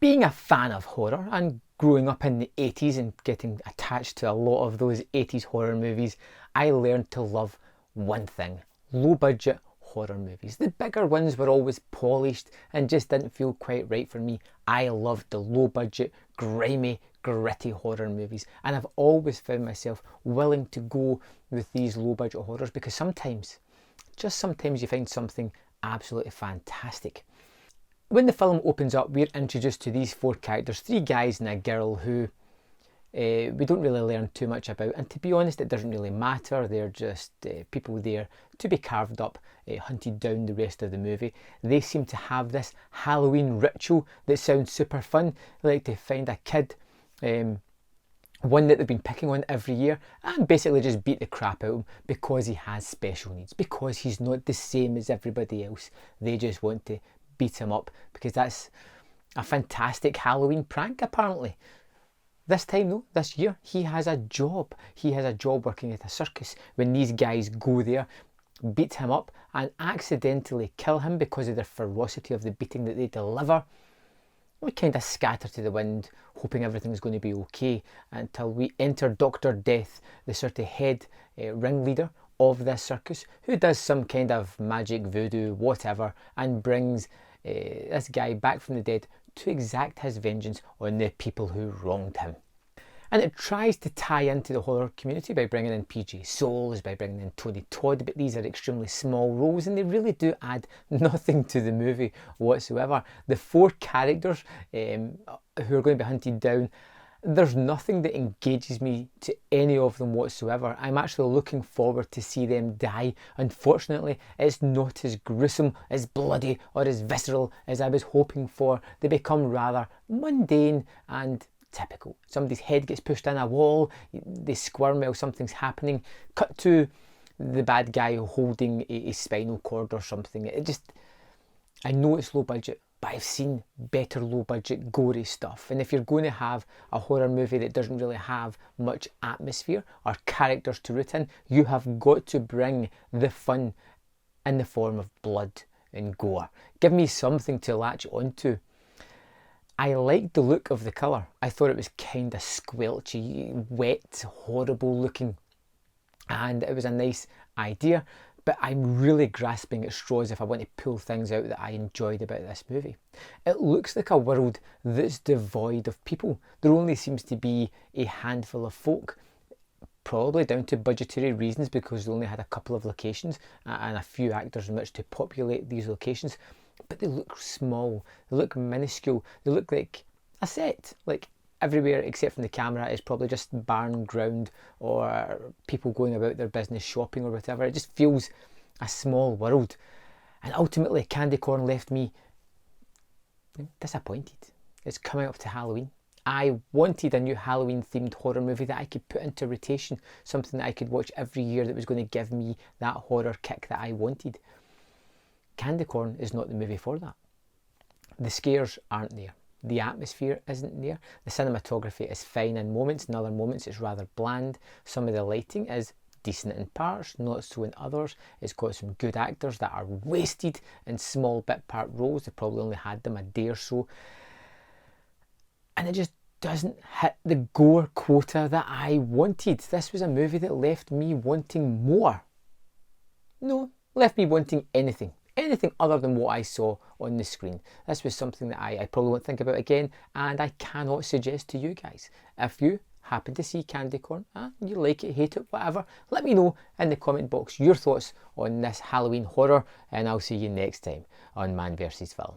Being a fan of horror and growing up in the 80s and getting attached to a lot of those 80s horror movies, I learned to love one thing: low budget horror movies. The bigger ones were always polished and just didn't feel quite right for me. I loved the low budget, grimy, gritty horror movies, and I've always found myself willing to go with these low budget horrors because sometimes, just sometimes, you find something absolutely fantastic. When the film opens up, we're introduced to these four characters, three guys and a girl who we don't really learn too much about, and to be honest, it doesn't really matter. They're just people there to be carved up, hunted down the rest of the movie. They seem to have this Halloween ritual that sounds super fun. They like to find a kid, one that they've been picking on every year, and basically just beat the crap out of him because he has special needs, because he's not the same as everybody else. They just want to beat him up because that's a fantastic Halloween prank apparently. This time though, this year, he has a job. He has a job working at a circus. When these guys go there, beat him up and accidentally kill him because of the ferocity of the beating that they deliver, we kind of scatter to the wind, hoping everything's going to be okay, until we enter Dr. Death, the sort of head ringleader of this circus, who does some kind of magic, voodoo, whatever, and brings this guy back from the dead to exact his vengeance on the people who wronged him. And it tries to tie into the horror community by bringing in PJ Soles, by bringing in Tony Todd, but these are extremely small roles and they really do add nothing to the movie whatsoever. The four characters who are going to be hunted down, there's nothing that engages me to any of them whatsoever. I'm actually looking forward to see them die. Unfortunately, it's not as gruesome, as bloody, or as visceral as I was hoping for. They become rather mundane and typical. Somebody's head gets pushed in a wall, they squirm while something's happening. Cut to the bad guy holding a spinal cord or something. I know it's low budget, but I've seen better low budget gory stuff. And if you're going to have a horror movie that doesn't really have much atmosphere or characters to root in, you have got to bring the fun in the form of blood and gore. Give me something to latch onto. I liked the look of the colour. I thought it was kind of squelchy, wet, horrible looking, and it was a nice idea, but I'm really grasping at straws if I want to pull things out that I enjoyed about this movie. It looks like a world that's devoid of people. There only seems to be a handful of folk, probably down to budgetary reasons because they only had a couple of locations and a few actors in which to populate these locations. But they look small, they look minuscule, they look like a set. Like everywhere except from the camera is probably just barn ground or people going about their business, shopping or whatever. It just feels a small world. And ultimately Candy Corn left me disappointed. It's coming up to Halloween. I wanted a new Halloween themed horror movie that I could put into rotation, something that I could watch every year that was going to give me that horror kick that I wanted. Candy Corn is not the movie for that. The scares aren't there. The atmosphere isn't there. The cinematography is fine in moments. In other moments it's rather bland. Some of the lighting is decent in parts, not so in others. It's got some good actors that are wasted in small bit part roles. They probably only had them a day or so. And it just doesn't hit the gore quota that I wanted. This was a movie that left me wanting more. No, left me wanting anything other than what I saw on the screen. This was something that I probably won't think about again, and I cannot suggest to you guys. If you happen to see Candy Corn, you like it, hate it, whatever, let me know in the comment box your thoughts on this Halloween horror, and I'll see you next time on Man vs Film.